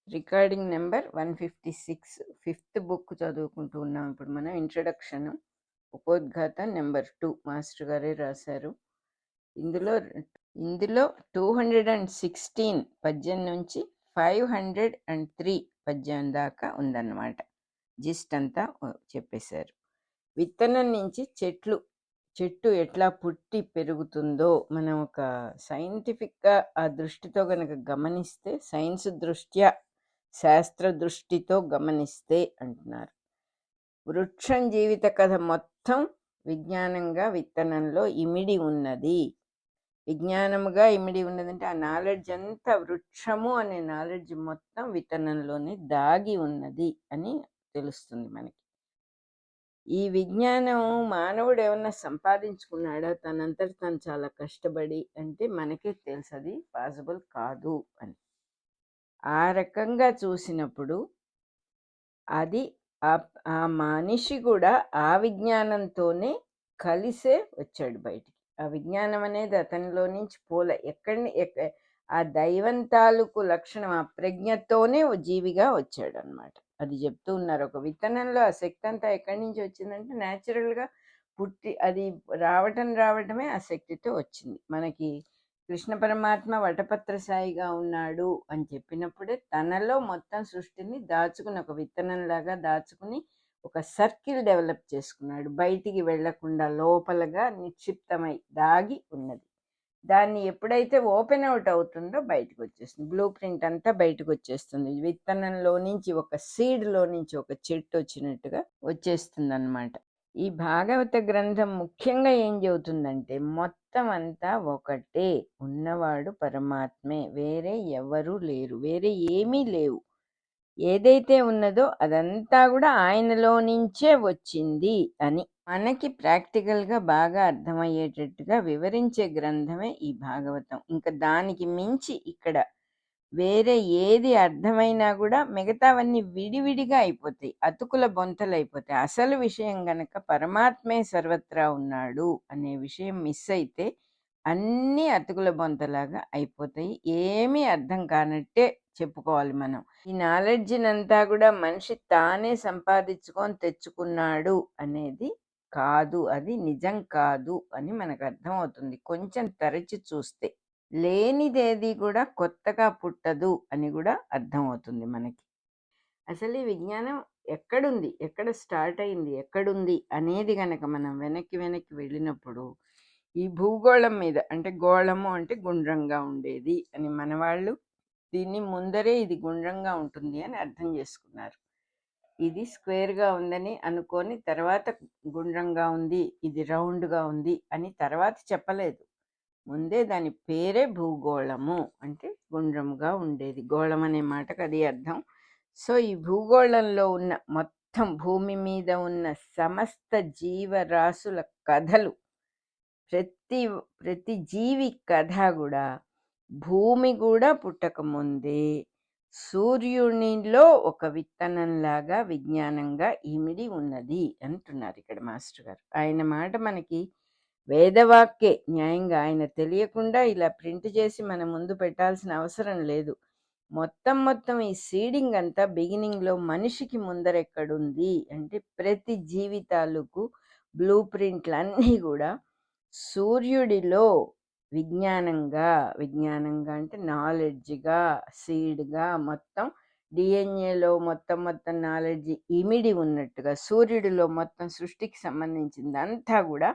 Recording number 156 fifth book చదువుకుంటూ ఉన్నాం. ఇప్పుడు మనం ఇంట్రడక్షన్ ఉపోద్ఘాత నెంబర్ 2 మాస్టర్ గారే రాశారు. ఇందులో ఇందులో 216 పద్యం నుంచి 503 పద్యం దాకా ఉందన్నమాట. జిస్ట్ అంతా చెప్పేశారు. విత్తనం నుంచి చెట్టు ఎట్లా పుట్టి పెరుగుతుందో మనం ఒక సైంటిఫిక్గా ఆ దృష్టితో గనక గమనిస్తే, సైన్స్ దృష్ట్యా శాస్త్ర దృష్టితో గమనిస్తే అంటున్నారు, వృక్షం జీవిత కథ మొత్తం విజ్ఞానంగా విత్తనంలో ఇమిడి ఉన్నది. విజ్ఞానముగా ఇమిడి ఉన్నదంటే ఆ నాలెడ్జ్ అంతా, వృక్షము అనే నాలెడ్జ్ మొత్తం విత్తనంలోనే దాగి ఉన్నది అని తెలుస్తుంది మనకి. ఈ విజ్ఞానం మానవుడు ఏమన్నా సంపాదించుకున్నాడా తనంతట తను చాలా కష్టపడి అంటే మనకే తెలుసు అది పాసిబుల్ కాదు అని. ఆ రకంగా చూసినప్పుడు అది ఆ మనిషి కూడా ఆ విజ్ఞానంతోనే కలిసే వచ్చాడు బయటికి. ఆ విజ్ఞానం అనేది అతనిలో నుంచి ఆ దైవం తాలూకు లక్షణం, ఆ ప్రజ్ఞతోనే జీవిగా వచ్చాడు అనమాట. అది చెప్తూ ఉన్నారు. ఒక విత్తనంలో ఆ శక్తి అంతా ఎక్కడి నుంచి వచ్చిందంటే న్యాచురల్గా పుట్టి అది రావటమే ఆ శక్తితో వచ్చింది. మనకి కృష్ణ పరమాత్మ వటపత్ర సాయిగా ఉన్నాడు అని చెప్పినప్పుడే తనలో మొత్తం సృష్టిని దాచుకుని, ఒక విత్తనంలాగా దాచుకుని ఒక సర్కిల్ డెవలప్ చేసుకున్నాడు. బయటికి వెళ్లకుండా లోపలగా నిక్షిప్తమై దాగి ఉన్నది. దాన్ని ఎప్పుడైతే ఓపెన్ అవుట్ అవుతుందో బయటకు వచ్చేస్తుంది. బ్లూ ప్రింట్ అంతా బయటకు వచ్చేస్తుంది. విత్తనంలో నుంచి, ఒక సీడ్లో నుంచి ఒక చెట్టు వచ్చినట్టుగా వచ్చేస్తుంది అన్నమాట. ఈ భాగవత గ్రంథం ముఖ్యంగా ఏం చెబుతుందంటే, మొత్తం అంతా ఒకటే, ఉన్నవాడు పరమాత్మే, వేరే ఎవరూ లేరు, వేరే ఏమీ లేవు. ఏదైతే ఉన్నదో అదంతా కూడా ఆయనలో నుంచే వచ్చింది అని మనకి ప్రాక్టికల్గా బాగా అర్థమయ్యేటట్టుగా వివరించే గ్రంథమే ఈ భాగవతం. ఇంకా దానికి మించి ఇక్కడ వేరే ఏది అర్థమైనా కూడా మిగతావన్నీ విడివిడిగా అయిపోతాయి, అతుకుల బొంతలు అయిపోతాయి. అసలు విషయం గనక పరమాత్మే సర్వత్రా ఉన్నాడు అనే విషయం మిస్ అయితే అన్నీ అతుకుల బొంతలాగా అయిపోతాయి. ఏమీ అర్థం కానట్టే చెప్పుకోవాలి మనం. ఈ నాలెడ్జిని అంతా కూడా మనిషి తానే సంపాదించుకొని తెచ్చుకున్నాడు అనేది కాదు, అది నిజం కాదు అని మనకు అర్థమవుతుంది కొంచెం తరచి చూస్తే. లేనిదేది కూడా కొత్తగా పుట్టదు అని కూడా అర్థమవుతుంది మనకి. అసలు ఈ విజ్ఞానం ఎక్కడుంది, ఎక్కడ స్టార్ట్ అయింది, ఎక్కడుంది అనేది గనక మనం వెనక్కి వెళ్ళినప్పుడు ఈ భూగోళం మీద, అంటే గోళము అంటే గుండ్రంగా ఉండేది అని మనవాళ్ళు దీన్ని ముందరే ఇది గుండ్రంగా ఉంటుంది అని అర్థం చేసుకున్నారు. ఇది స్క్వేర్గా ఉందని అనుకొని తర్వాత గుండ్రంగా ఉంది, ఇది రౌండ్గా ఉంది అని తర్వాత చెప్పలేదు. ముందే దాని పేరే భూగోళము, అంటే గుండ్రంగా ఉండేది. గోళం అనే మాటకు అది అర్థం. సో ఈ భూగోళంలో ఉన్న మొత్తం భూమి మీద ఉన్న సమస్త జీవరాశుల కథలు, ప్రతి జీవి కథ కూడా భూమి కూడా పుట్టకముందే సూర్యునిలో ఒక విత్తనంలాగా విజ్ఞానంగా ఇమిడి ఉన్నది అంటున్నారు ఇక్కడ మాస్టర్ గారు. ఆయన మాట మనకి వేదవాక్యే న్యాయంగా. ఆయన తెలియకుండా ఇలా ప్రింట్ చేసి మన ముందు పెట్టాల్సిన అవసరం లేదు. మొత్తం ఈ సీడింగ్ అంతా బిగినింగ్లో మనిషికి ముందరెక్కడుంది అంటే ప్రతి జీవితాలకు బ్లూ ప్రింట్లు అన్నీ కూడా సూర్యుడిలో విజ్ఞానంగా అంటే నాలెడ్జ్గా, సీడ్గా, మొత్తం డిఎన్ఏలో మొత్తం నాలెడ్జ్ ఇమిడి ఉన్నట్టుగా సూర్యుడిలో మొత్తం సృష్టికి సంబంధించింది అంతా కూడా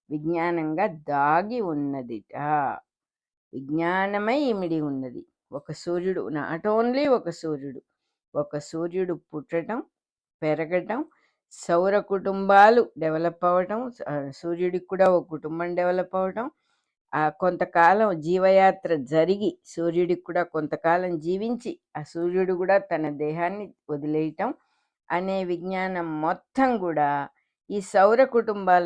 విజ్ఞానంగా దాగి ఉన్నదిట. విజ్ఞానమై ఇమిడి ఉన్నది. ఒక సూర్యుడు, నాట్ ఓన్లీ ఒక సూర్యుడు పుట్టడం, పెరగటం, సౌర కుటుంబాలు డెవలప్ అవ్వటం, సూర్యుడికి కూడా ఒక కుటుంబం డెవలప్ అవ్వటం, కొంతకాలం జీవయాత్ర జరిగి సూర్యుడికి కూడా కొంతకాలం జీవించి ఆ సూర్యుడు కూడా తన దేహాన్ని వదిలేయటం అనే విజ్ఞానం మొత్తం కూడా ఈ సౌర కుటుంబాల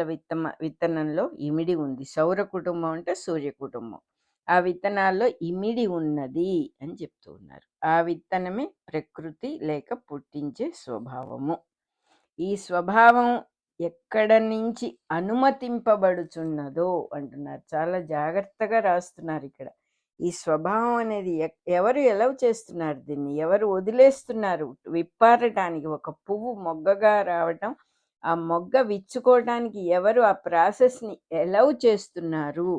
విత్తనంలో ఇమిడి ఉంది. సౌర కుటుంబం అంటే సూర్య కుటుంబం. ఆ విత్తనాల్లో ఇమిడి ఉన్నది అని చెప్తూ ఉన్నారు. ఆ విత్తనమే ప్రకృతి లేక పుట్టించే స్వభావము. ఈ స్వభావం ఎక్కడ నుంచి అనుమతింపబడుచున్నదో అంటున్నారు. చాలా జాగ్రత్తగా రాస్తున్నారు ఇక్కడ. ఈ స్వభావం అనేది ఎవరు ఎలవ్ చేస్తున్నారు దీన్ని, ఎవరు వదిలేస్తున్నారు విప్పారటానికి, ఒక పువ్వు మొగ్గగా రావటం, ఆ మొగ్గ విచ్చుకోవటానికి ఎవరు ఆ ప్రాసెస్ని ఎలవ్ చేస్తున్నారు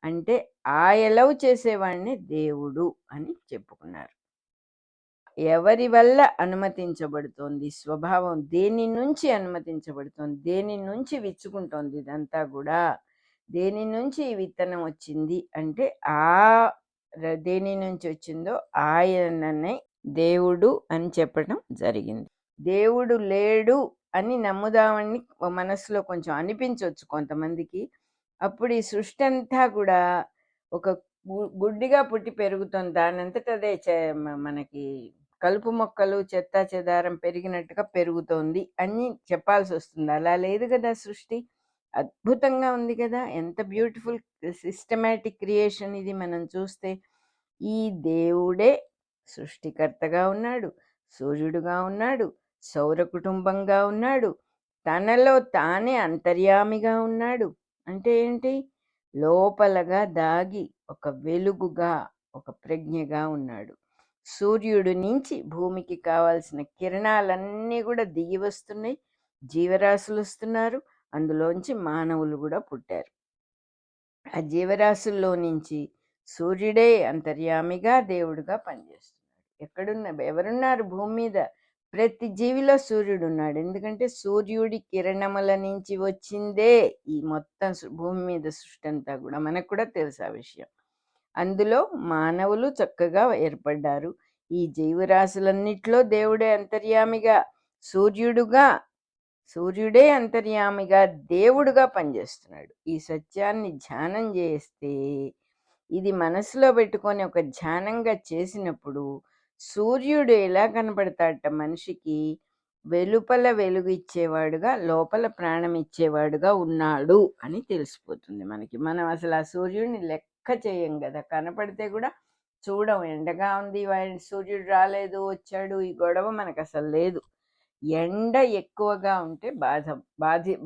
అంటే ఆ ఎలవ్ చేసేవాడిని దేవుడు అని చెప్పుకున్నారు. ఎవరి వల్ల అనుమతించబడుతోంది స్వభావం, దేని నుంచి అనుమతించబడుతోంది, దేని నుంచి విచ్చుకుంటోంది, ఇదంతా కూడా దేని నుంచి ఈ విత్తనం వచ్చింది అంటే ఆ దేని నుంచి వచ్చిందో ఆయననే దేవుడు అని చెప్పడం జరిగింది. దేవుడు లేడు అని నమ్ముదామని మనసులో కొంచెం అనిపించవచ్చు కొంతమందికి. అప్పుడు ఈ సృష్టి అంతా కూడా ఒక గుడ్డిగా పుట్టి పెరుగుతుంది, దానంతట అదే మనకి కలుపు మొక్కలు చెత్త చెదారం పెరిగినట్టుగా పెరుగుతోంది అని చెప్పాల్సి వస్తుంది. అలా లేదు కదా సృష్టి, అద్భుతంగా ఉంది కదా, ఎంత బ్యూటిఫుల్ సిస్టమాటిక్ క్రియేషన్ ఇది. మనం చూస్తే ఈ దేవుడే సృష్టికర్తగా ఉన్నాడు, సూర్యుడుగా ఉన్నాడు, సౌర కుటుంబంగా ఉన్నాడు, తనలో తానే అంతర్యామిగా ఉన్నాడు. అంటే ఏంటి, లోపలగా దాగి ఒక వెలుగుగా, ఒక ప్రజ్ఞగా ఉన్నాడు. సూర్యుడి నుంచి భూమికి కావాల్సిన కిరణాలన్నీ కూడా దిగి వస్తున్నాయి, జీవరాశులు వస్తున్నారు, అందులోంచి మానవులు కూడా పుట్టారు. ఆ జీవరాశుల్లో నుంచి సూర్యుడే అంతర్యామిగా దేవుడుగా పనిచేస్తున్నాడు. ఎవరున్నారు భూమి మీద? ప్రతి జీవిలో సూర్యుడు ఉన్నాడు. ఎందుకంటే సూర్యుడి కిరణముల నుంచి వచ్చిందే ఈ మొత్తం భూమి మీద సృష్టి అంతా కూడా. మనకు కూడా తెలుసు ఆ విషయం. అందులో మానవులు చక్కగా ఏర్పడ్డారు. ఈ జీవరాశులన్నిట్లో దేవుడే అంతర్యామిగా, సూర్యుడే అంతర్యామిగా దేవుడుగా పనిచేస్తున్నాడు. ఈ సత్యాన్ని ధ్యానం చేస్తే, ఇది మనసులో పెట్టుకొని ఒక ధ్యానంగా చేసినప్పుడు సూర్యుడు ఎలా కనపడతాడట మనిషికి, వెలుపల వెలుగు ఇచ్చేవాడుగా, లోపల ప్రాణం ఇచ్చేవాడుగా ఉన్నాడు అని తెలిసిపోతుంది మనకి. మనం అసలు ఆ సూర్యుడిని లెక్క చేయం కదా, కనపడితే కూడా చూడం. ఎండగా ఉంది, సూర్యుడు రాలేదు వచ్చాడు, ఈ గొడవ మనకు అసలు లేదు. ఎండ ఎక్కువగా ఉంటే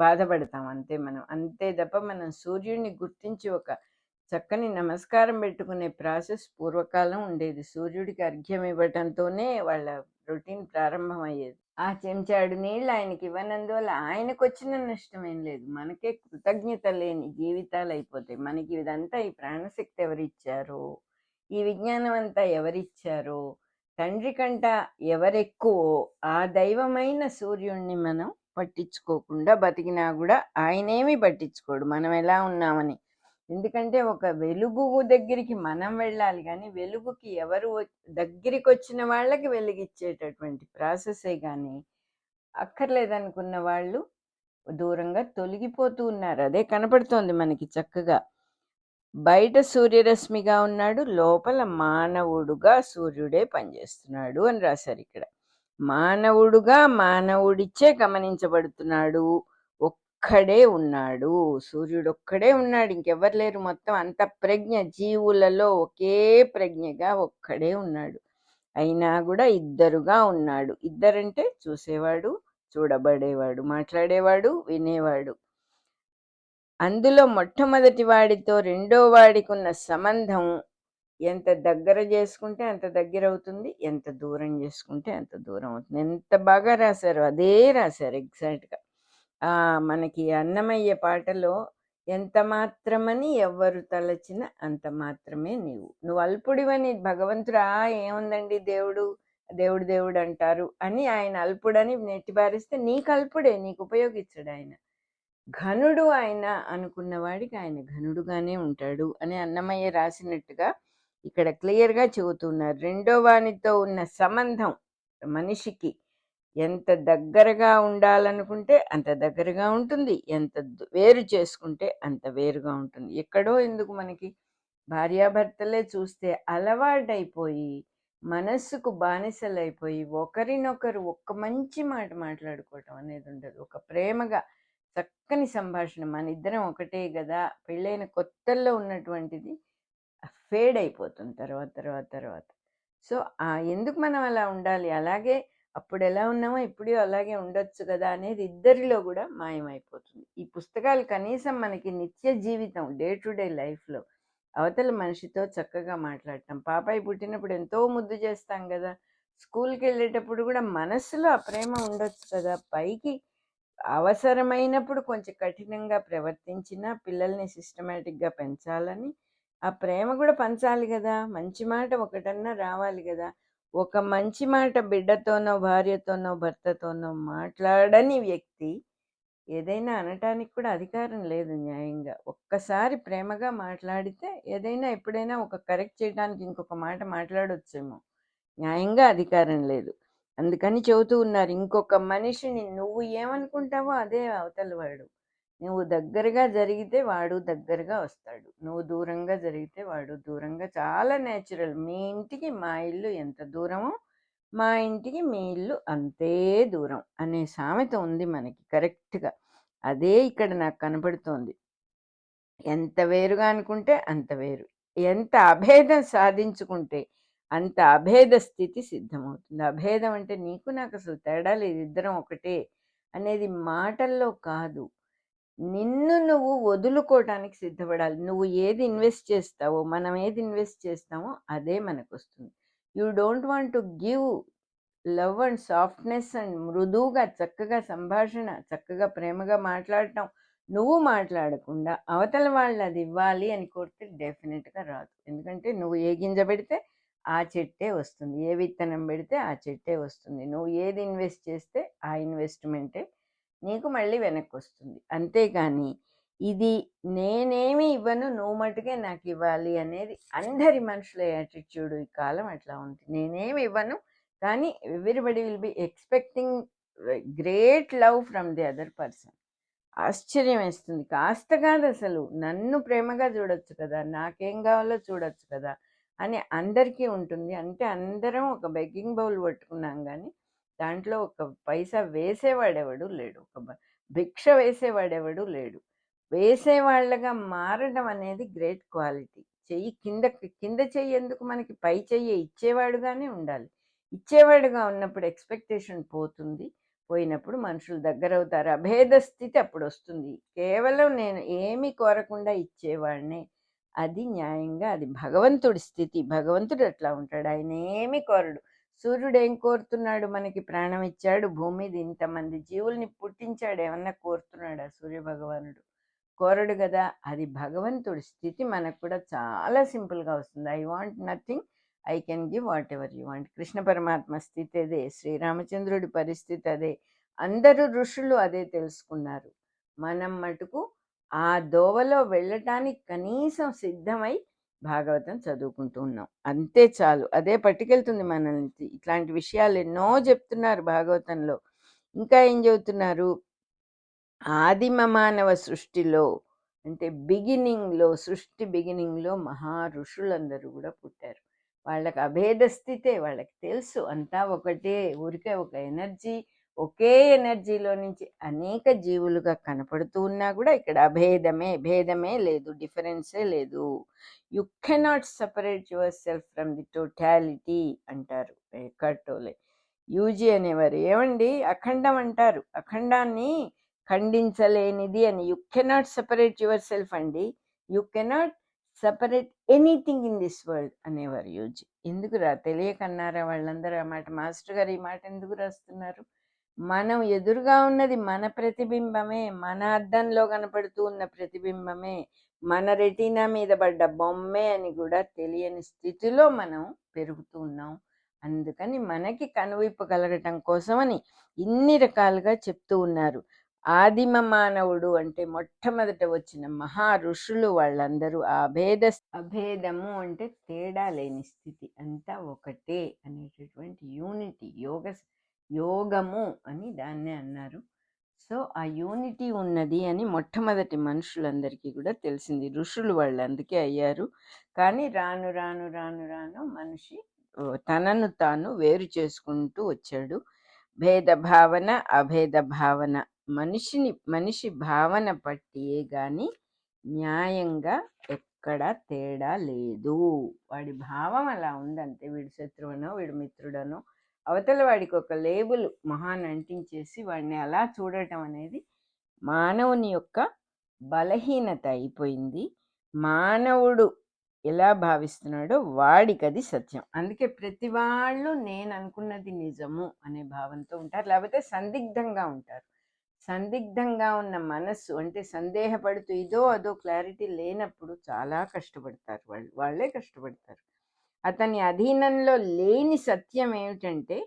బాధపడతాం అంతే మనం, అంతే తప్ప మనం సూర్యుడిని గుర్తించి ఒక చక్కని నమస్కారం పెట్టుకునే ప్రాసెస్ పూర్వకాలం ఉండేది. సూర్యుడికి అర్ఘ్యం ఇవ్వటంతోనే వాళ్ళ రొటీన్ ప్రారంభమయ్యేది. ఆ చెంచాడు నీళ్ళు ఆయనకి ఇవ్వనందువల్ల ఆయనకు వచ్చిన నష్టం ఏం లేదు, మనకే కృతజ్ఞత లేని జీవితాలు అయిపోతాయి. మనకి ఇదంతా ఈ ప్రాణశక్తి ఎవరిచ్చారో, ఈ విజ్ఞానం అంతా ఎవరిచ్చారో, తండ్రి కంట ఎవరెక్కువో ఆ దైవమైన సూర్యుడిని మనం పట్టించుకోకుండా బతికినా కూడా ఆయనేమీ పట్టించుకోడు మనం ఎలా ఉన్నామని. ఎందుకంటే ఒక వెలుగు దగ్గరికి మనం వెళ్ళాలి, కానీ వెలుగుకి ఎవరు దగ్గరికి వచ్చిన వాళ్ళకి వెలిగిచ్చేటటువంటి ప్రాసెసే కానీ అక్కర్లేదనుకున్న వాళ్ళు దూరంగా తొలగిపోతూ ఉన్నారు. అదే కనపడుతోంది మనకి చక్కగా. బయట సూర్యరశ్మిగా ఉన్నాడు, లోపల మానవుడుగా సూర్యుడే పనిచేస్తున్నాడు అని రాశారు ఇక్కడ. మానవుడుగా మానవుడిచ్చే గమనించబడుతున్నాడు, ఒక్కడే ఉన్నాడు, సూర్యుడు ఒక్కడే ఉన్నాడు, ఇంకెవ్వరు లేరు. మొత్తం అంత ప్రజ్ఞ, జీవులలో ఒకే ప్రజ్ఞగా ఒక్కడే ఉన్నాడు. అయినా కూడా ఇద్దరుగా ఉన్నాడు. ఇద్దరంటే చూసేవాడు, చూడబడేవాడు, మాట్లాడేవాడు, వినేవాడు. అందులో మొట్టమొదటి వాడితో రెండో వాడికి ఉన్న సంబంధం ఎంత దగ్గర చేసుకుంటే అంత దగ్గర అవుతుంది, ఎంత దూరం చేసుకుంటే అంత దూరం అవుతుంది. ఎంత బాగా రాశారు, అదే రాశారు ఎగ్జాక్ట్గా. మనకి అన్నమయ్య పాటలో ఎంత మాత్రమని ఎవ్వరు తలచిన అంత మాత్రమే నువ్వు అల్పుడివని భగవంతుడా ఏముందండి దేవుడు దేవుడు దేవుడు అంటారు అని ఆయన అల్పుడని నెట్టిబారిస్తే నీకు అల్పుడే, నీకు ఉపయోగించడు ఆయన. ఘనుడు ఆయన అనుకున్న వాడికి ఆయన ఘనుడుగానే ఉంటాడు అని అన్నమయ్య రాసినట్టుగా ఇక్కడ క్లియర్గా చెబుతున్నారు. రెండో వానితో ఉన్న సంబంధం మనిషికి ఎంత దగ్గరగా ఉండాలనుకుంటే అంత దగ్గరగా ఉంటుంది, ఎంత వేరు చేసుకుంటే అంత వేరుగా ఉంటుంది. ఎక్కడో ఎందుకు మనకి భార్యాభర్తలే చూస్తే అలవాటైపోయి మనస్సుకు బానిసలైపోయి ఒకరినొకరు ఒక్క మంచి మాట మాట్లాడుకోవటం అనేది ఉండదు. ఒక ప్రేమగా చక్కని సంభాషణ, మన ఇద్దరం ఒకటే కదా, పెళ్ళైన కొత్తల్లో ఉన్నటువంటిది ఫేడ్ అయిపోతుంది తర్వాత తర్వాత తర్వాత. సో ఎందుకు మనం అలా ఉండాలి, అలాగే అప్పుడు ఎలా ఉన్నామో ఇప్పుడు అలాగే ఉండొచ్చు కదా అనేది ఇద్దరిలో కూడా మాయమైపోతుంది. ఈ పుస్తకాలు కనీసం మనకి నిత్య జీవితం, డే టు డే లైఫ్లో అవతల మనిషితో చక్కగా మాట్లాడటం. పాపాయి పుట్టినప్పుడు ఎంతో ముద్దు చేస్తాం కదా! స్కూల్కి వెళ్ళేటప్పుడు కూడా మనస్సులో ఆ ప్రేమ ఉండొచ్చు కదా! పైకి అవసరమైనప్పుడు కొంచెం కఠినంగా ప్రవర్తించినా పిల్లల్ని సిస్టమేటిక్గా పెంచాలని ఆ ప్రేమ కూడా పంచాలి కదా! మంచి మాట ఒకటన్నా రావాలి కదా! ఒక మంచి మాట బిడ్డతోనో భార్యతోనో భర్తతోనో మాట్లాడని వ్యక్తి ఏదైనా అనటానికి కూడా అధికారం లేదు న్యాయంగా. ఒక్కసారి ప్రేమగా మాట్లాడితే ఏదైనా ఎప్పుడైనా ఒక కరెక్ట్ చేయడానికి ఇంకొక మాట మాట్లాడొచ్చేమో. న్యాయంగా అధికారం లేదు. అందుకని చెబుతూ ఉన్నారు, ఇంకొక మనిషిని నువ్వు ఏమనుకుంటావో అదే అవతల వాడు. నువ్వు దగ్గరగా జరిగితే వాడు దగ్గరగా వస్తాడు. నువ్వు దూరంగా జరిగితే వాడు దూరంగా. చాలా నేచురల్. మీ ఇంటికి మా ఇల్లు ఎంత దూరమో మా ఇంటికి మీ ఇల్లు అంతే దూరం అనే సామెత ఉంది మనకి కరెక్ట్గా. అదే ఇక్కడ నాకు కనపడుతోంది. ఎంత వేరుగా అనుకుంటే అంత వేరు, ఎంత అభేదం సాధించుకుంటే అంత అభేద స్థితి సిద్ధమవుతుంది. అభేదం అంటే నీకు నాకు అసలు తేడా లేదు, ఇద్దరం ఒకటే అనేది మాటల్లో కాదు, నిన్ను నువ్వు వదులుకోవటానికి సిద్ధపడాలి. నువ్వు ఏది ఇన్వెస్ట్ చేస్తావో, మనం ఏది ఇన్వెస్ట్ చేస్తామో అదే మనకు వస్తుంది. You don't want to give love and softness and మృదువుగా చక్కగా సంభాషణ, చక్కగా ప్రేమగా మాట్లాడటం, నువ్వు మాట్లాడకుండా అవతల వాళ్ళు అది ఇవ్వాలి అని కోరితే డెఫినెట్గా రాదు. ఎందుకంటే నువ్వు ఏ గింజ పెడితే ఆ చెట్టే వస్తుంది, ఏ విత్తనం పెడితే ఆ చెట్టే వస్తుంది. నువ్వు ఏది ఇన్వెస్ట్ చేస్తే ఆ ఇన్వెస్ట్మెంటే నీకు మళ్ళీ వెనక్కి వస్తుంది. అంతేగాని ఇది నేనేమి ఇవ్వను నువ్వు మటుకే నాకు ఇవ్వాలి అనేది అందరి మనుషుల యాటిట్యూడ్ ఈ కాలం అట్లా ఉంది. నేనేమి ఇవ్వను కానీ everybody will be expecting great love from the other person. ఆశ్చర్యం వేస్తుంది. కాస్త కాదు అసలు, నన్ను ప్రేమగా చూడొచ్చు కదా, నాకేం కావాలో చూడొచ్చు కదా అని అందరికీ ఉంటుంది. అంటే అందరం ఒక బెగ్గింగ్ బౌల్ పట్టుకున్నాం కానీ దాంట్లో ఒక పైసా వేసేవాడెవడు లేడు, భిక్ష వేసేవాడెవడు లేడు. వేసేవాళ్ళగా మారడం అనేది గ్రేట్ క్వాలిటీ. చెయ్యి కింద కింద చెయ్యి ఎందుకు, మనకి పై చెయ్యి ఇచ్చేవాడుగానే ఉండాలి. ఇచ్చేవాడుగా ఉన్నప్పుడు ఎక్స్పెక్టేషన్ పోతుంది, పోయినప్పుడు మనుషులు దగ్గర అవుతారు. అభేద స్థితి అప్పుడు వస్తుంది. కేవలం నేను ఏమి కోరకుండా ఇచ్చేవాడిని, అది న్యాయంగా, అది భగవంతుడి స్థితి. భగవంతుడు అట్లా ఉంటాడు, ఆయన ఏమి కోరడు. సూర్యుడు ఏం కోరుతున్నాడు, మనకి ప్రాణం ఇచ్చాడు, భూమి మీద ఇంతమంది జీవుల్ని పుట్టించాడు, ఏమన్నా కోరుతున్నాడు ఆ సూర్య భగవానుడు? కోరడు కదా. అది భగవంతుడి స్థితి. మనకు కూడా చాలా సింపుల్గా వస్తుంది. I want nothing, I can give what ever you want. Krishna పరమాత్మ స్థితి అదే, శ్రీరామచంద్రుడి పరిస్థితి అదే, అందరూ ఋషులు అదే తెలుసుకున్నారు. మనం మటుకు ఆ దోవలో వెళ్ళటానికి కనీసం సిద్ధమై భాగవతం చదువుకుంటూ ఉన్నాం, అంతే చాలు. అదే పట్టుకెళ్తుంది మనల్ని. ఇట్లాంటి విషయాలు ఎన్నో చెప్తున్నారు భాగవతంలో. ఇంకా ఏం చెబుతున్నారు, ఆదిమ మానవ సృష్టిలో అంటే బిగినింగ్లో, సృష్టి బిగినింగ్లో మహా ఋషులందరూ కూడా పుట్టారు. వాళ్ళకి అభేద స్థితే, వాళ్ళకి తెలుసు అంతా ఒకటే, ఊరికే ఒక ఎనర్జీ, ఒకే ఎనర్జీలో నుంచి అనేక జీవులుగా కనపడుతూ ఉన్నా కూడా ఇక్కడ అభేదమే, భేదమే లేదు, డిఫరెన్సే లేదు. You cannot separate your self from the totality అంటారు ఎక్కర్టోలే. యూజీ అనేవారు, ఏమండి అఖండం అంటారు, అఖండాన్ని ఖండించలేనిది అని. You cannot separate yourself అండి, you cannot separate anything in this world అనేవారు యూజీ. ఎందుకు తెలియకన్నారా వాళ్ళందరూ ఆ మాట? మాస్టర్ గారు ఈ మాట ఎందుకు రాస్తున్నారు? మనం ఎదురుగా ఉన్నది మన ప్రతిబింబమే, మన అద్దంలో కనపడుతూ ఉన్న ప్రతిబింబమే, మన రెటీనా మీద పడ్డ బొమ్మే అని కూడా తెలియని స్థితిలో మనం పెరుగుతూ ఉన్నాం. అందుకని మనకి కనువిప్పు కలగటం కోసమని ఇన్ని రకాలుగా చెప్తూ ఉన్నారు. ఆదిమ మానవుడు అంటే మొట్టమొదట వచ్చిన మహా ఋషులు వాళ్ళందరూ అభేదము అంటే తేడా లేని స్థితి, అంతా ఒకటే అనేటటువంటి యూనిటీ, యోగము అని దాన్నే అన్నారు. సో ఆ యూనిటీ ఉన్నది అని మొట్టమొదటి మనుషులందరికీ కూడా తెలిసింది. ఋషులు వాళ్ళు అందుకే అయ్యారు. కానీ రాను రాను రాను రాను మనిషి తనను తాను వేరు చేసుకుంటూ వచ్చాడు. భేద భావన, అభేద భావన, మనిషి భావన పట్టియే గాని న్యాయంగా ఎక్కడ తేడా లేదు. వాడి భావం అలా ఉందంతే. వీడు శత్రువునో వీడు మిత్రుడనో అవతల వాడికి ఒక లేబుల్ మహాన్ అంటించేసి వాడిని అలా చూడటం అనేది మానవుని యొక్క బలహీనత అయిపోయింది. మానవుడు ఎలా భావిస్తున్నాడో వాడికి అది సత్యం. అందుకే ప్రతి వాళ్ళు నేను అనుకున్నది నిజము అనే భావంతో ఉంటారు, లేకపోతే సందిగ్ధంగా ఉంటారు. సందిగ్ధంగా ఉన్న మనస్సు అంటే సందేహపడుతూ ఇదో అదో క్లారిటీ లేనప్పుడు చాలా కష్టపడతారు, వాళ్ళే కష్టపడతారు. అతని అధీనంలో లేని సత్యం ఏమిటంటే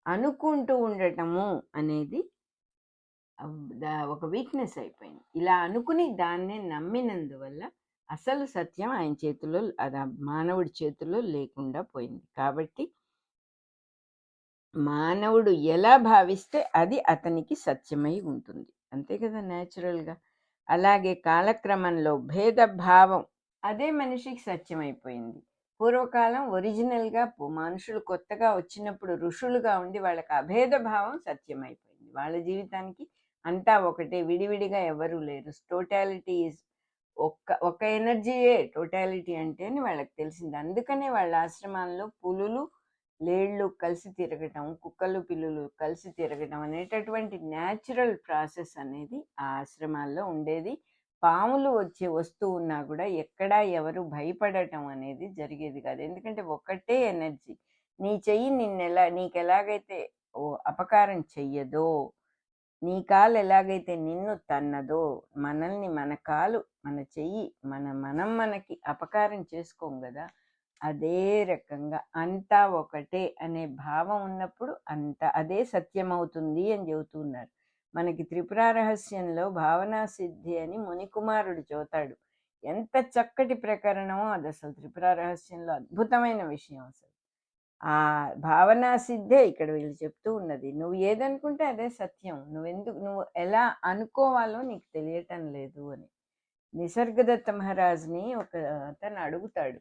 అనుకుంటూ ఉండటము అనేది ఒక వీక్నెస్ అయిపోయింది. ఇలా అనుకుని దాన్నే నమ్మినందువల్ల అసలు సత్యం ఆయన చేతిలో, అది మానవుడి చేతిలో లేకుండా పోయింది. కాబట్టి మానవుడు ఎలా భావిస్తే అది అతనికి సత్యమై ఉంటుంది, అంతే కదా న్యాచురల్గా. అలాగే కాలక్రమంలో భేదభావం అదే మనిషికి సత్యమైపోయింది. పూర్వకాలం ఒరిజినల్గా మనుషులు కొత్తగా వచ్చినప్పుడు ఋషులుగా ఉండి వాళ్ళకి అభేద భావం సత్యమైపోయింది. వాళ్ళ జీవితానికి అంతా ఒకటే, విడివిడిగా ఎవరూ లేరు. టోటాలిటీ ఈజ్ ఒక ఎనర్జీయే టోటాలిటీ అంటే అని వాళ్ళకి తెలిసింది. అందుకనే వాళ్ళ ఆశ్రమాల్లో పులులు లేళ్ళు కలిసి తిరగటం, కుక్కలు పిల్లులు కలిసి తిరగటం అనేటటువంటి న్యాచురల్ ప్రాసెస్ అనేది ఆ ఆశ్రమాల్లో ఉండేది. పాములు వస్తూ ఉన్నా కూడా ఎక్కడా ఎవరు భయపడటం అనేది జరిగేది కాదు. ఎందుకంటే ఒకటే ఎనర్జీ. నీ చెయ్యి నీకెలాగైతే అపకారం చెయ్యదో, నీ కాలు ఎలాగైతే నిన్ను తన్నదో, మనల్ని మన కాలు మన చెయ్యి మనకి అపకారం చేసుకోం కదా, అదే రకంగా అంతా ఒకటే అనే భావం ఉన్నప్పుడు అదే సత్యమవుతుంది అని చెబుతున్నారు. మనకి త్రిపుర రహస్యంలో భావనా సిద్ధి అని మునికుమారుడు చదువుతాడు. ఎంత చక్కటి ప్రకరణమో అది అసలు త్రిపుర రహస్యంలో అద్భుతమైన విషయం. అసలు ఆ భావనా సిద్ధే ఇక్కడ వీళ్ళు చెప్తూ ఉన్నది. నువ్వు ఏదనుకుంటే అదే సత్యం, నువ్వు ఎలా అనుకోవాలో నీకు తెలియటం లేదు అని. నిసర్గదత్త మహారాజ్ని ఒక అతను అడుగుతాడు,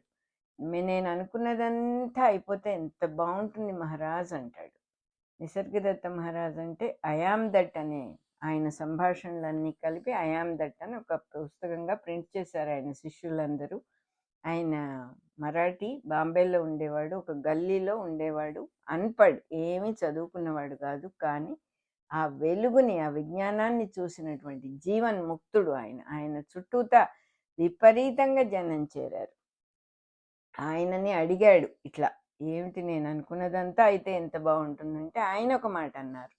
నేను అనుకున్నదంతా అయిపోతే ఎంత బాగుంటుంది మహారాజ్ అంటాడు. నిసర్గదత్త మహారాజ్ అంటే ఐఆమ్ దట్ అనే ఆయన సంభాషణలన్నీ కలిపి ఐఆమ్ దట్ అని ఒక పుస్తకంగా ప్రింట్ చేశారు ఆయన శిష్యులందరూ. ఆయన మరాఠీ, బాంబేలో ఉండేవాడు, ఒక గల్లీలో ఉండేవాడు, అన్పడ్, ఏమీ చదువుకున్నవాడు కాదు. కానీ ఆ వెలుగుని, ఆ విజ్ఞానాన్ని చూసినటువంటి జీవన్ ముక్తుడు ఆయన చుట్టూతా విపరీతంగా జనం చేరారు. ఆయనని అడిగాడు ఇట్లా, ఏమిటి నేను అనుకున్నదంతా అయితే ఎంత బాగుంటుందంటే ఆయన ఒక మాట అన్నారు,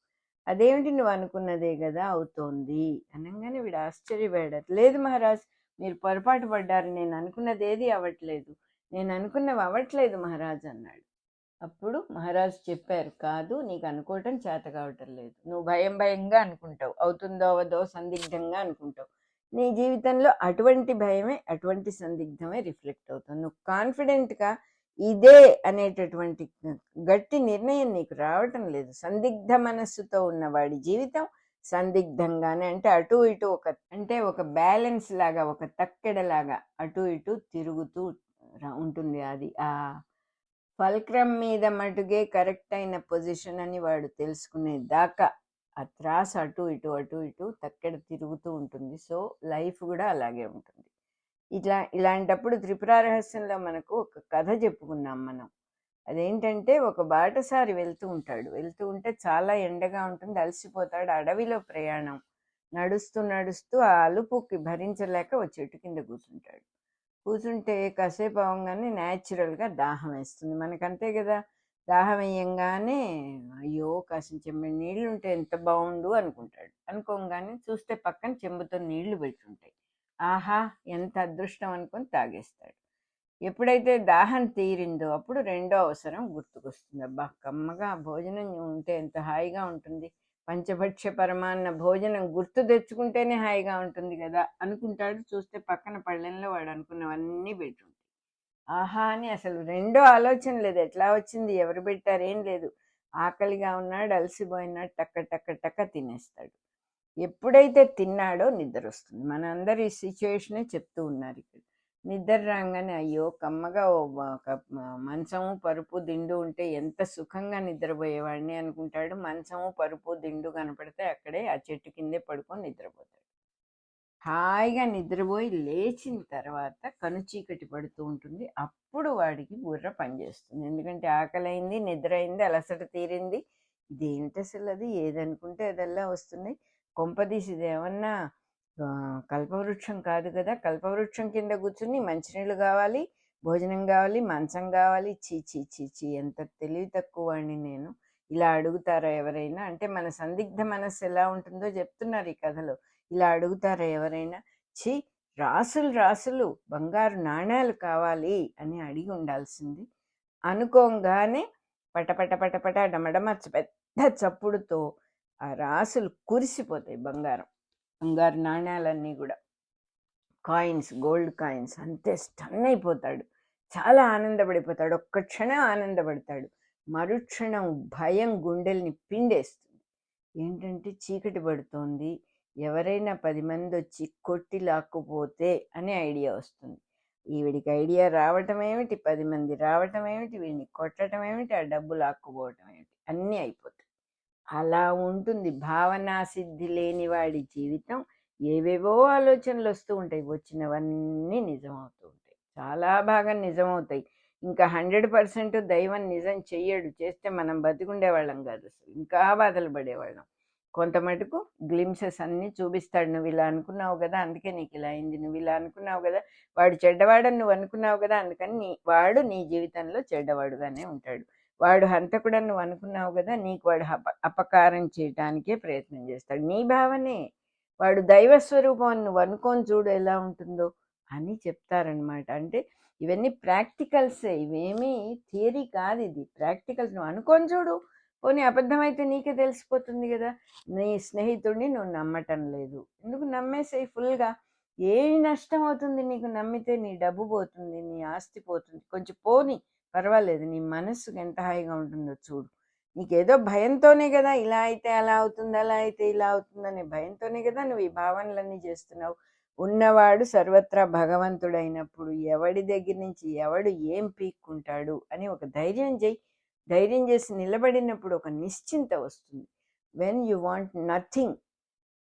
అదేమిటి నువ్వు అనుకున్నదే కదా అవుతోంది అనగానే వీడు ఆశ్చర్యపోయాడు. లేదు మహారాజ్, మీరు పొరపాటు పడ్డారు, నేను అనుకున్నది ఏది అవ్వట్లేదు, నేను అనుకున్నవి అవ్వట్లేదు మహారాజ్ అన్నాడు. అప్పుడు మహారాజ్ చెప్పారు, కాదు నీకు అనుకోవటం చేత కావటం లేదు, నువ్వు భయంగా అనుకుంటావు, అవుతుందో అవదో సందిగ్ధంగా అనుకుంటావు. నీ జీవితంలో అటువంటి భయమే, అటువంటి సందిగ్ధమే రిఫ్లెక్ట్ అవుతుంది. నువ్వు కాన్ఫిడెంట్గా ఇదే అనేటటువంటి గట్టి నిర్ణయం నీకు రావటం లేదు. సందిగ్ధ మనస్సుతో ఉన్నవాడి జీవితం సందిగ్ధంగానే, అంటే అటు ఇటు ఒక బ్యాలెన్స్ లాగా, ఒక తక్కెడలాగా అటు ఇటు తిరుగుతూ ఉంటుంది. అది ఆ ఫల్క్రమ్ మీద మటుగే కరెక్ట్ అయిన పొజిషన్ అని వాడు తెలుసుకునే దాకా ఆ త్రాస్ అటు ఇటు తక్కెడ తిరుగుతూ ఉంటుంది. సో లైఫ్ కూడా అలాగే ఉంటుంది. ఇలాంటప్పుడు త్రిపుర రహస్యంలో మనకు ఒక కథ చెప్పుకున్నాం మనం. అదేంటంటే, ఒక బాటసారి వెళ్తూ ఉంటే చాలా ఎండగా ఉంటుంది, అలసిపోతాడు. అడవిలో ప్రయాణం, నడుస్తూ ఆ అలుపుకి భరించలేక ఒక చెట్టు కింద కూర్చుంటే కాసేపు అవ్వగానే న్యాచురల్గా దాహం వేస్తుంది. మనకంతే కదా, దాహం వేయంగానే అయ్యో కాసిన చెంబడి నీళ్లు ఉంటే ఎంత బాగుండు అనుకోగానే చూస్తే పక్కన చెంబుతో నీళ్లు పెట్టుంటాయి. ఆహా ఎంత అదృష్టం అనుకొని తాగేస్తాడు. ఎప్పుడైతే దాహం తీరిందో అప్పుడు రెండో అవసరం గుర్తుకొస్తుంది. అబ్బా కమ్మగా భోజనం ఉంటే ఎంత హాయిగా ఉంటుంది, పంచభక్ష్య పరమాన్న భోజనం గుర్తు తెచ్చుకుంటేనే హాయిగా ఉంటుంది కదా అనుకుంటాడు. చూస్తే పక్కన పళ్ళెంలో వాడు అనుకున్నవన్నీ పెట్టుంటాయి. ఆహా అని అసలు రెండో ఆలోచన లేదు, ఎట్లా వచ్చింది, ఎవరు పెట్టారు, ఏం లేదు. ఆకలిగా ఉన్నాడు, అలసిపోయినాడు, టక్క తినేస్తాడు. ఎప్పుడైతే తిన్నాడో నిద్ర వస్తుంది. మనందరి సిచ్యువేషనే చెప్తూ ఉన్నారు ఇక్కడ. నిద్ర రాగానే అయ్యో కమ్మగా మంచము పరుపు దిండు ఉంటే ఎంత సుఖంగా నిద్రపోయేవాడిని అనుకుంటాడు. మంచము పరుపు దిండు కనపడితే అక్కడే ఆ చెట్టు కిందే పడుకొని నిద్రపోతాడు. హాయిగా నిద్రపోయి లేచిన తర్వాత కనుచీకటి పడుతూ ఉంటుంది. అప్పుడు వాడికి బుర్ర పనిచేస్తుంది. ఎందుకంటే ఆకలైంది, నిద్ర అయింది, అలసట తీరింది. ఇదేమిటి అసలు, అది ఏదనుకుంటే అదల్లా వస్తుంది. కొంపదీసి ఇదేమన్నా కల్పవృక్షం కాదు కదా, కల్పవృక్షం కింద కూర్చుని మంచినీళ్ళు కావాలి, భోజనం కావాలి, మంచం కావాలి. చీ చీ చీ చీ ఎంత తెలివి తక్కువ వాడిని నేను. ఇలా అడుగుతారా ఎవరైనా? అంటే మన సందిగ్ధ మనస్సు ఎలా ఉంటుందో చెప్తున్నారు ఈ కథలో. ఇలా అడుగుతారా ఎవరైనా? ఛీ, రాసులు రాసులు బంగారు నాణేలు కావాలి అని అడిగి ఉండాల్సింది. అనుకోగానే పటపట పటపట డమడమచ్చ పెద్ద చప్పుడుతో ఆ రాసులు కురిసిపోతాయి. బంగారు నాణేలన్నీ కూడా, కాయిన్స్, గోల్డ్ కాయిన్స్. అంతే స్టన్ అయిపోతాడు, చాలా ఆనందపడిపోతాడు. ఒక్క క్షణం ఆనందపడతాడు, మరుక్షణం భయం గుండెల్ని పిండేస్తుంది. ఏంటంటే చీకటి పడుతోంది, ఎవరైనా 10 మంది వచ్చి కొట్టి లాక్కుపోతే అనే ఐడియా వస్తుంది. ఈవిడికి ఐడియా రావటం ఏమిటి, 10 మంది రావటం ఏమిటి, వీడిని కొట్టడం ఏమిటి, ఆ డబ్బు లాక్కుపోవటం ఏమిటి, అన్నీ అయిపోతాయి. అలా ఉంటుంది భావనా సిద్ధి లేని వాడి జీవితం. ఏవేవో ఆలోచనలు వస్తూ ఉంటాయి, వచ్చినవన్నీ నిజమవుతూ ఉంటాయి, చాలా బాగా నిజమవుతాయి. ఇంకా 100% దైవం నిజం చెయ్యడు, చేస్తే మనం బతికుండేవాళ్ళం కాదు, అసలు ఇంకా బాధలు పడేవాళ్ళం. కొంత మటుకు గ్లిమ్సెస్ అన్నీ చూపిస్తాడు. నువ్వు ఇలా అనుకున్నావు కదా, అందుకే నీకు ఇలా అయింది. నువ్వు ఇలా అనుకున్నావు కదా, వాడు చెడ్డవాడని నువ్వు అనుకున్నావు కదా, అందుకని వాడు నీ జీవితంలో చెడ్డవాడుగానే ఉంటాడు. వాడు హంతకుడని నువ్వు అనుకున్నావు కదా, నీకు వాడు అపకారం చేయటానికే ప్రయత్నం చేస్తాడు. నీ భావనే, వాడు దైవస్వరూపం అని నువ్వు అనుకోని చూడు ఎలా ఉంటుందో అని చెప్తారనమాట. అంటే ఇవన్నీ ప్రాక్టికల్సే, ఇవేమీ థియరీ కాదు, ఇది ప్రాక్టికల్స్. నువ్వు అనుకోని చూడు, పోనీ అబద్ధమైతే నీకే తెలిసిపోతుంది కదా. నీ స్నేహితుడిని నువ్వు నమ్మటం లేదు, ఎందుకు నమ్మేసేయి ఫుల్గా. ఏమి నష్టం అవుతుంది నీకు నమ్మితే? నీ డబ్బు పోతుంది, నీ ఆస్తి పోతుంది, కొంచెం పోని పర్వాలేదు, నీ మనస్సుకు ఎంత హాయిగా ఉంటుందో చూడు. నీకేదో భయంతోనే కదా, ఇలా అయితే అలా అవుతుంది, అలా అయితే ఇలా అవుతుందనే భయంతోనే కదా నువ్వు ఈ భావనలన్నీ చేస్తున్నావు. ఉన్నవాడు సర్వత్రా భగవంతుడైనప్పుడు ఎవడి దగ్గర నుంచి ఎవడు ఏం పీక్కుంటాడు అని ఒక ధైర్యం చేయి. ధైర్యం చేసి నిలబడినప్పుడు ఒక నిశ్చింత వస్తుంది. వెన్ యు వాంట్ నథింగ్,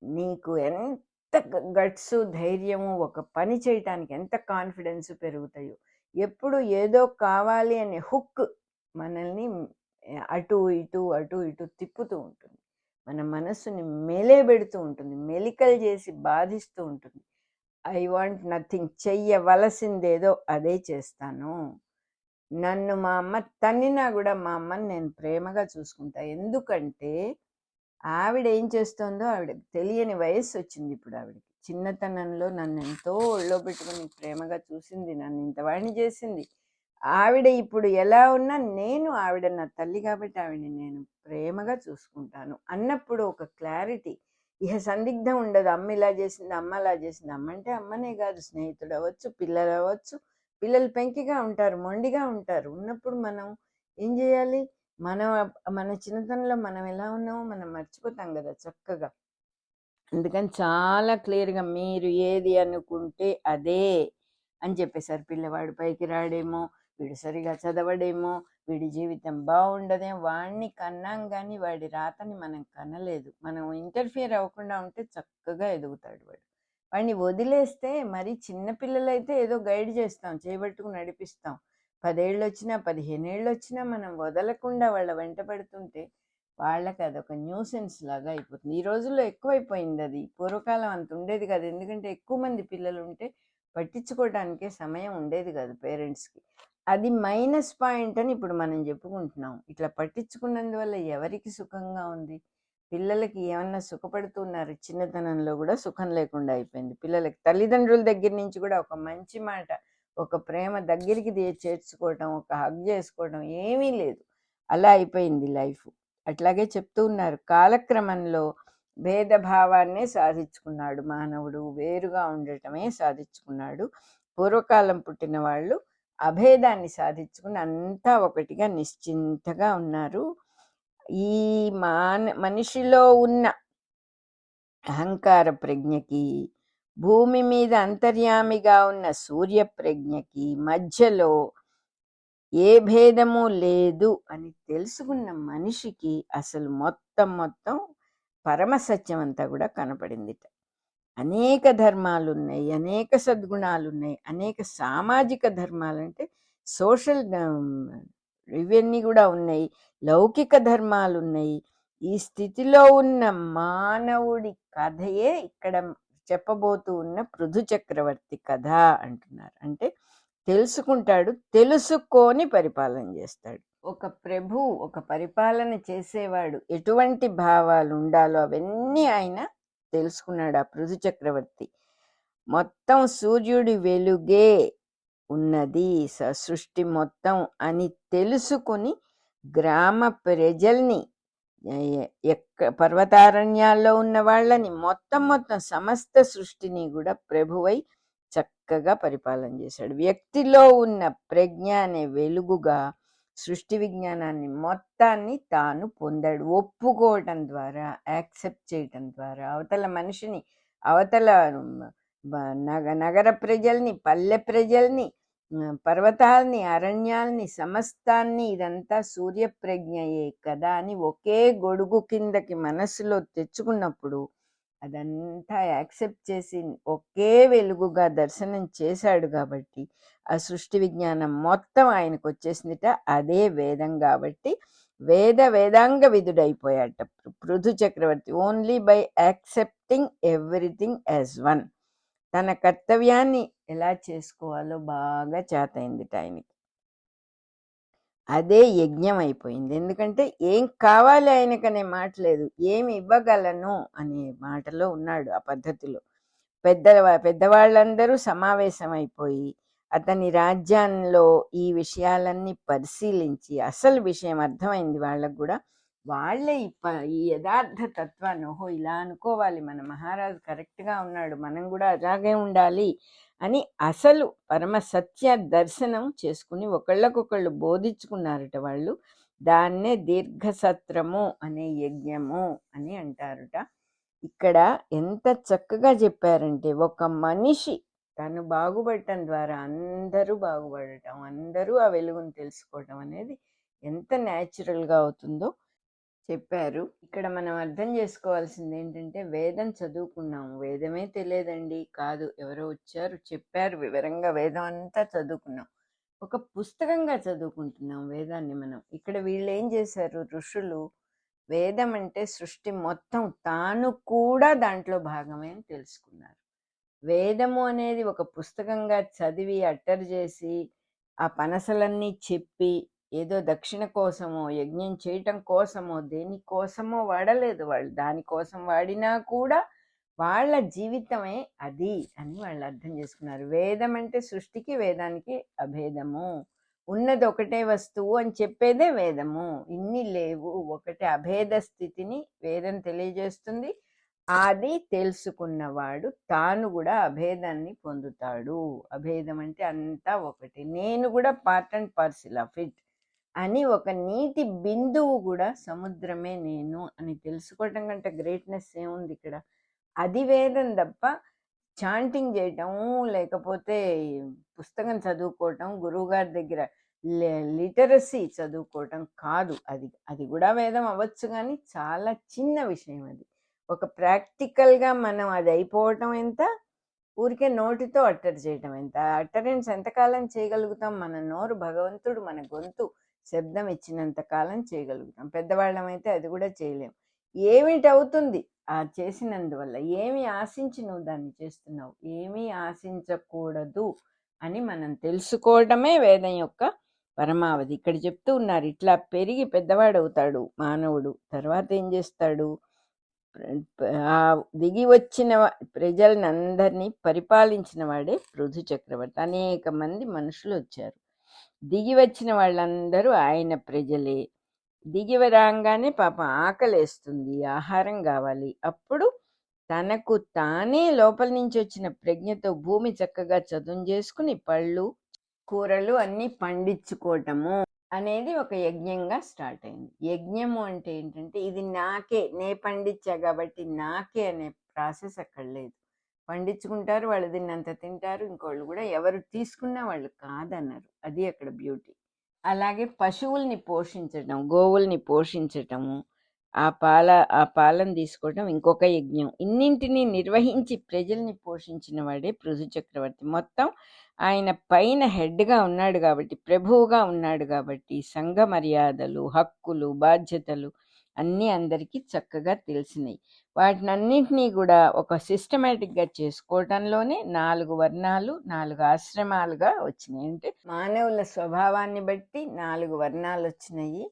నీకు ఎంత గట్స్, ధైర్యము, ఒక పని చేయటానికి ఎంత కాన్ఫిడెన్స్ పెరుగుతాయో. ఎప్పుడు ఏదో కావాలి అనే హుక్ మనల్ని అటు ఇటు అటు ఇటు తిప్పుతూ ఉంటుంది, మన మనస్సుని మెలేబెడుతూ ఉంటుంది, మెలికలు చేసి బాధిస్తూ ఉంటుంది. ఐ వాంట్ నథింగ్, చెయ్యవలసిందేదో అదే చేస్తాను. నన్ను మా అమ్మ తన్నినా కూడా మా అమ్మని నేను ప్రేమగా చూసుకుంటా. ఎందుకంటే ఆవిడ ఏం చేస్తుందో ఆవిడకి తెలియని వయస్సు వచ్చింది ఇప్పుడు ఆవిడకి. చిన్నతనంలో నన్ను ఎంతో ఒళ్ళో పెట్టుకుని ప్రేమగా చూసింది, నన్ను ఇంతవాడిని చేసింది. ఆవిడ ఇప్పుడు ఎలా ఉన్నా నేను ఆవిడ నా తల్లి కాబట్టి ఆవిడని నేను ప్రేమగా చూసుకుంటాను అన్నప్పుడు ఒక క్లారిటీ, ఇహ సందిగ్ధం ఉండదు. అమ్మ ఇలా చేసింది, అమ్మ అలా చేసింది. అమ్మ అంటే అమ్మనే కాదు, స్నేహితుడు అవ్వచ్చు, పిల్లలు అవ్వచ్చు. పిల్లలు పెంకిగా ఉంటారు, మొండిగా ఉంటారు. ఉన్నప్పుడు మనం ఏం చేయాలి? మన చిన్నతనంలో మనం ఎలా ఉన్నామో మనం మర్చిపోతాం కదా చక్కగా. అందుకని చాలా క్లియర్గా మీరు ఏది అనుకుంటే అదే అని చెప్పేశారు. పిల్లవాడు పైకి రాడేమో, వీడు సరిగా చదవడేమో, వీడి జీవితం బాగుండదేమో, వాడిని కన్నాం కానీ వాడి రాతని మనం కనలేదు. మనం ఇంటర్ఫియర్ అవ్వకుండా ఉంటే చక్కగా ఎదుగుతాడు వాడు. వాడిని వదిలేస్తే, మరి చిన్నపిల్లలైతే ఏదో గైడ్ చేస్తాం, చేయబట్టుకు నడిపిస్తాం. 10 ఏళ్ళు వచ్చినా 15 ఏళ్ళు వచ్చినా మనం వదలకుండా వాళ్ళ వెంట పెడుతుంటే వాళ్ళకి అదొక న్యూసెన్స్ లాగా అయిపోతుంది. ఈ రోజుల్లో ఎక్కువైపోయింది అది, పూర్వకాలం అంత ఉండేది కాదు. ఎందుకంటే ఎక్కువ మంది పిల్లలు ఉంటే పట్టించుకోవడానికే సమయం ఉండేది కాదు పేరెంట్స్కి. అది మైనస్ పాయింట్ అని ఇప్పుడు మనం చెప్పుకుంటున్నాం. ఇట్లా పట్టించుకున్నందువల్ల ఎవరికి సుఖంగా ఉంది? పిల్లలకి ఏమన్నా సుఖపడుతున్నారు? చిన్నతనంలో కూడా సుఖం లేకుండా అయిపోయింది పిల్లలకి. తల్లిదండ్రుల దగ్గర నుంచి కూడా ఒక మంచి మాట, ఒక ప్రేమ దగ్గరికి చేర్చుకోవటం, ఒక హగ్ చేసుకోవడం ఏమీ లేదు. అలా అయిపోయింది లైఫ్. అట్లాగే చెప్తూ ఉన్నారు, కాలక్రమంలో భేదభావాన్నే సాధించుకున్నాడు మానవుడు, వేరుగా ఉండటమే సాధించుకున్నాడు. పూర్వకాలం పుట్టిన వాళ్ళు అభేదాన్ని సాధించుకుని అంతా ఒకటిగా నిశ్చింతగా ఉన్నారు. ఈ మనిషిలో ఉన్న అహంకార ప్రజ్ఞకి, భూమి మీద అంతర్యామిగా ఉన్న సూర్య ప్రజ్ఞకి మధ్యలో ఏ భేదము లేదు అని తెలుసుకున్న మనిషికి అసలు మొత్తం పరమసత్యం అంతా కూడా కనపడిందిట. అనేక ధర్మాలు ఉన్నాయి, అనేక సద్గుణాలు ఉన్నాయి, అనేక సామాజిక ధర్మాలు అంటే సోషల్ ఇవన్నీ కూడా ఉన్నాయి, లౌకిక ధర్మాలు ఉన్నాయి. ఈ స్థితిలో ఉన్న మానవుడి కథయే ఇక్కడ చెప్పబోతూ ఉన్న పృథు చక్రవర్తి కథ అంటున్నారు. అంటే తెలుసుకుంటాడు, తెలుసుకొని పరిపాలన చేస్తాడు. ఒక ప్రభు, ఒక పరిపాలన చేసేవాడు ఎటువంటి భావాలు ఉండాలో అవన్నీ ఆయన తెలుసుకున్నాడు. ఆ పృథు చక్రవర్తి మొత్తం సూర్యుడి వెలుగే ఉన్నది సృష్టి మొత్తం అని తెలుసుకుని గ్రామ ప్రజల్ని పర్వతారణ్యాల్లో ఉన్న వాళ్ళని మొత్తం సమస్త సృష్టిని కూడా ప్రభువై చక్కగా పరిపాలన చేశాడు. వ్యక్తిలో ఉన్న ప్రజ్ఞ అనే వెలుగుగా సృష్టి విజ్ఞానాన్ని మొత్తాన్ని తాను పొందాడు. ఒప్పుకోవటం ద్వారా, యాక్సెప్ట్ చేయటం ద్వారా అవతల మనిషిని, అవతల నగర ప్రజల్ని, పల్లె ప్రజల్ని, పర్వతాల్ని, అరణ్యాల్ని, సమస్తాన్ని ఇదంతా సూర్యప్రజ్ఞయే కదా అని ఒకే గొడుగు కిందకి మనసులో తెచ్చుకున్నప్పుడు అదంతా యాక్సెప్ట్ చేసి ఒకే వెలుగుగా దర్శనం చేశాడు. కాబట్టి ఆ సృష్టి విజ్ఞానం మొత్తం ఆయనకు వచ్చేసిందిట. అదే వేదం. కాబట్టి వేదాంగ విధుడైపోయాట పృథు చక్రవర్తి. Only by accepting everything as one. తన కర్తవ్యాన్ని ఎలా చేసుకోవాలో బాగా చేతైందిట ఆయనకి. అదే యజ్ఞం అయిపోయింది. ఎందుకంటే ఏం కావాలి ఆయనకనే మాట లేదు, ఏమి ఇవ్వగలను అనే మాటలో ఉన్నాడు. ఆ పద్ధతిలో పెద్దవాళ్ళందరూ సమావేశం అయిపోయి అతని రాజ్యంలో ఈ విషయాలన్నీ పరిశీలించి అసలు విషయం అర్థమైంది వాళ్ళకు కూడా. వాళ్ళే ఈ యథార్థ తత్వాన్ని, ఓహో ఇలా అనుకోవాలి, మన మహారాజు కరెక్ట్గా ఉన్నాడు, మనం కూడా అలాగే ఉండాలి అని అసలు పరమ సత్య దర్శనం చేసుకుని ఒకళ్ళకొకళ్ళు బోధించుకున్నారట వాళ్ళు. దాన్నే దీర్ఘసత్రము అనే యజ్ఞము అని అంటారట. ఇక్కడ ఎంత చక్కగా చెప్పారంటే, ఒక మనిషి తను బాగుపడటం ద్వారా అందరూ బాగుపడటం, అందరూ ఆ వెలుగును తెలుసుకోవటం అనేది ఎంత న్యాచురల్గా అవుతుందో చెప్పారు. ఇక్కడ మనం అర్థం చేసుకోవాల్సింది ఏంటంటే, వేదం చదువుకున్నాము, వేదమే తెలియదండి కాదు, ఎవరో వచ్చారు చెప్పారు వివరంగా, వేదం అంతా చదువుకున్నాం, ఒక పుస్తకంగా చదువుకుంటున్నాం వేదాన్ని మనం. ఇక్కడ వీళ్ళు ఏం చేశారు, ఋషులు వేదం అంటే సృష్టి మొత్తం తాను కూడా దాంట్లో భాగమే అని తెలుసుకున్నారు. వేదము అనేది ఒక పుస్తకంగా చదివి అట్టరు చేసి ఆ పనసలన్నీ చెప్పి ఏదో దక్షిణ కోసమో యజ్ఞం చేయటం కోసమో దేనికోసమో వాడలేదు వాళ్ళు. దానికోసం వాడినా కూడా వాళ్ళ జీవితమే అది అని వాళ్ళు అర్థం చేసుకున్నారు. వేదం అంటే సృష్టికి వేదానికి అభేదము, ఉన్నది ఒకటే వస్తువు అని చెప్పేదే వేదము. ఇన్ని లేవు, ఒకటే అభేద స్థితిని వేదం తెలియజేస్తుంది. అది తెలుసుకున్నవాడు తాను కూడా అభేదాన్ని పొందుతాడు. అభేదం అంటే అంతా ఒకటి, నేను కూడా part and parcel of it అని, ఒక నీటి బిందువు కూడా సముద్రమే నేను అని తెలుసుకోవటం కంటే గ్రేట్నెస్ ఏముంది ఇక్కడ. అది వేదం తప్ప చాంటింగ్ చేయటం, లేకపోతే పుస్తకం చదువుకోవటం, గురువుగారి దగ్గర లిటరసీ చదువుకోవటం కాదు. అది కూడా వేదం అవ్వచ్చు, కానీ చాలా చిన్న విషయం అది. ఒక ప్రాక్టికల్గా మనం అది అయిపోవటం ఎంత, ఊరికే నోటితో అట్టరు చేయటం ఎంత. అట్టరెన్స్ ఎంతకాలం చేయగలుగుతాం? మన నోరు భగవంతుడు మన గొంతు శబ్దం ఇచ్చినంత కాలం చేయగలుగుతాం. పెద్దవాళ్ళం అయితే అది కూడా చేయలేం. ఏమిటి అవుతుంది ఆ చేసినందువల్ల? ఏమి ఆశించి నువ్వు దాన్ని చేస్తున్నావు? ఏమీ ఆశించకూడదు అని మనం తెలుసుకోవడమే వేదం యొక్క పరమావధి. ఇక్కడ చెప్తూ ఉన్నారు, ఇట్లా పెరిగి పెద్దవాడవుతాడు మానవుడు. తర్వాత ఏం చేస్తాడు? ఆ దిగి వచ్చిన ప్రజలని అందరినీ పరిపాలించిన వాడే పృథు చక్రవర్తి. అనేక మంది మనుషులు వచ్చారు, దిగి వచ్చిన వాళ్ళందరూ ఆయన ప్రజలే. దిగి రాగానే పాపం ఆకలేస్తుంది, ఆహారం కావాలి. అప్పుడు తనకు తానే లోపల నుంచి వచ్చిన ప్రజ్ఞతో భూమి చక్కగా చదును చేసుకుని పళ్ళు కూరలు అన్నీ పండించుకోవటము అనేది ఒక యజ్ఞంగా స్టార్ట్ అయింది. యజ్ఞము అంటే ఏంటంటే, ఇది నాకే, నే పండించా కాబట్టి నాకే అనే ప్రాసెస్ అక్కడ లేదు. పండించుకుంటారు, వాళ్ళు తిన్నంత తింటారు, ఇంకోళ్ళు కూడా ఎవరు తీసుకున్నా వాళ్ళు కాదన్నారు. అది అక్కడ బ్యూటీ. అలాగే పశువుల్ని పోషించటం, గోవుల్ని పోషించటము, ఆ పాలను తీసుకోవటం ఇంకొక యజ్ఞం. ఇన్నింటినీ నిర్వహించి ప్రజల్ని పోషించిన వాడే పృథు చక్రవర్తి. మొత్తం ఆయన పైన హెడ్గా ఉన్నాడు కాబట్టి, ప్రభువుగా ఉన్నాడు కాబట్టి, సంఘ మర్యాదలు, హక్కులు, బాధ్యతలు అన్నీ అందరికీ చక్కగా తెలిసినాయి. వాటినన్నింటినీ కూడా ఒక సిస్టమేటిక్గా చేసుకోవటంలోనే 4 వర్ణాలు 4 ఆశ్రమాలుగా వచ్చినాయి. అంటే మానవుల స్వభావాన్ని బట్టి 4 వర్ణాలు వచ్చినాయి.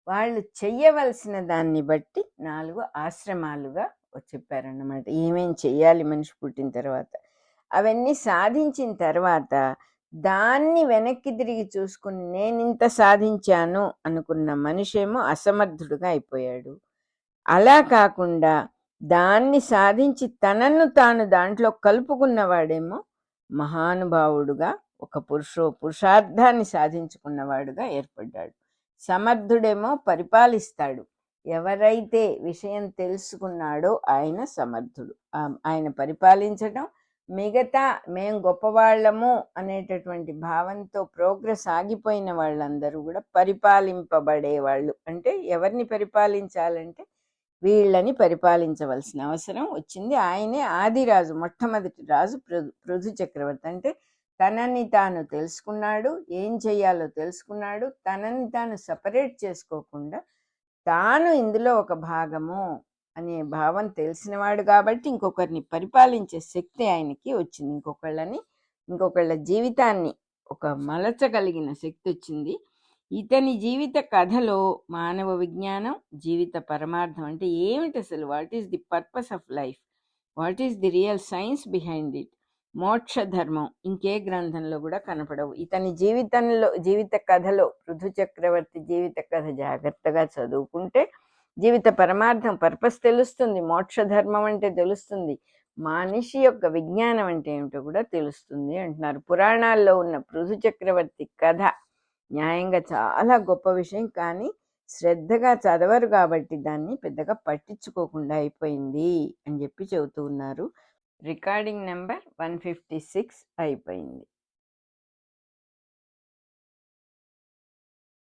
వాళ్ళు చెయ్యవలసిన దాన్ని బట్టి 4 ఆశ్రమాలుగా చెప్పారన్నమాట. ఏమేం చెయ్యాలి మనిషి పుట్టిన తర్వాత. అవన్నీ సాధించిన తర్వాత దాన్ని వెనక్కి తిరిగి చూసుకుని నేనింత సాధించాను అనుకున్న మనిషేమో అసమర్థుడుగా అయిపోయాడు. అలా కాకుండా దాన్ని సాధించి తనను తాను దాంట్లో కలుపుకున్నవాడేమో మహానుభావుడుగా ఒక పురుషార్థాన్ని సాధించుకున్నవాడుగా ఏర్పడ్డాడు. సమర్థుడేమో పరిపాలిస్తాడు. ఎవరైతే విషయం తెలుసుకున్నాడో ఆయన సమర్థుడు. ఆయన పరిపాలించడం, మిగతా మేం గొప్పవాళ్ళము అనేటటువంటి భావంతో ప్రోగ్రెస్ ఆగిపోయిన వాళ్ళందరూ కూడా పరిపాలింపబడేవాళ్ళు. అంటే ఎవరిని పరిపాలించాలంటే వీళ్ళని పరిపాలించవలసిన అవసరం వచ్చింది. ఆయనే ఆదిరాజు, మొట్టమొదటి రాజు పృథు చక్రవర్తి. అంటే తనని తాను తెలుసుకున్నాడు, ఏం చెయ్యాలో తెలుసుకున్నాడు, తనని తాను సపరేట్ చేసుకోకుండా తాను ఇందులో ఒక భాగము అనే భావం తెలిసినవాడు కాబట్టి ఇంకొకరిని పరిపాలించే శక్తి ఆయనకి వచ్చింది. ఇంకొకళ్ళ జీవితాన్ని ఒక మలచగలిగిన శక్తి వచ్చింది. ఇతని జీవిత కథలో మానవ విజ్ఞానం, జీవిత పరమార్థం అంటే ఏమిటి అసలు, what is the purpose of life, what is the real science behind it, మోక్ష ధర్మం ఇంకే గ్రంథంలో కూడా కనపడవు. ఇతని జీవిత కథలో పృథు చక్రవర్తి జీవిత కథ జాగ్రత్తగా చదువుకుంటే జీవిత పరమార్థం పర్పస్ తెలుస్తుంది, మోక్ష ధర్మం అంటే తెలుస్తుంది, మనిషి యొక్క విజ్ఞానం అంటే ఏమిటో కూడా తెలుస్తుంది అంటున్నారు. పురాణాల్లో ఉన్న పృథు చక్రవర్తి కథ న్యాయంగా చాలా గొప్ప విషయం, కానీ శ్రద్ధగా చదవరు కాబట్టి దాన్ని పెద్దగా పట్టించుకోకుండా అయిపోయింది అని చెప్పి చెబుతూ ఉన్నారు. రికార్డింగ్ నెంబర్ 156 అయిపోయింది.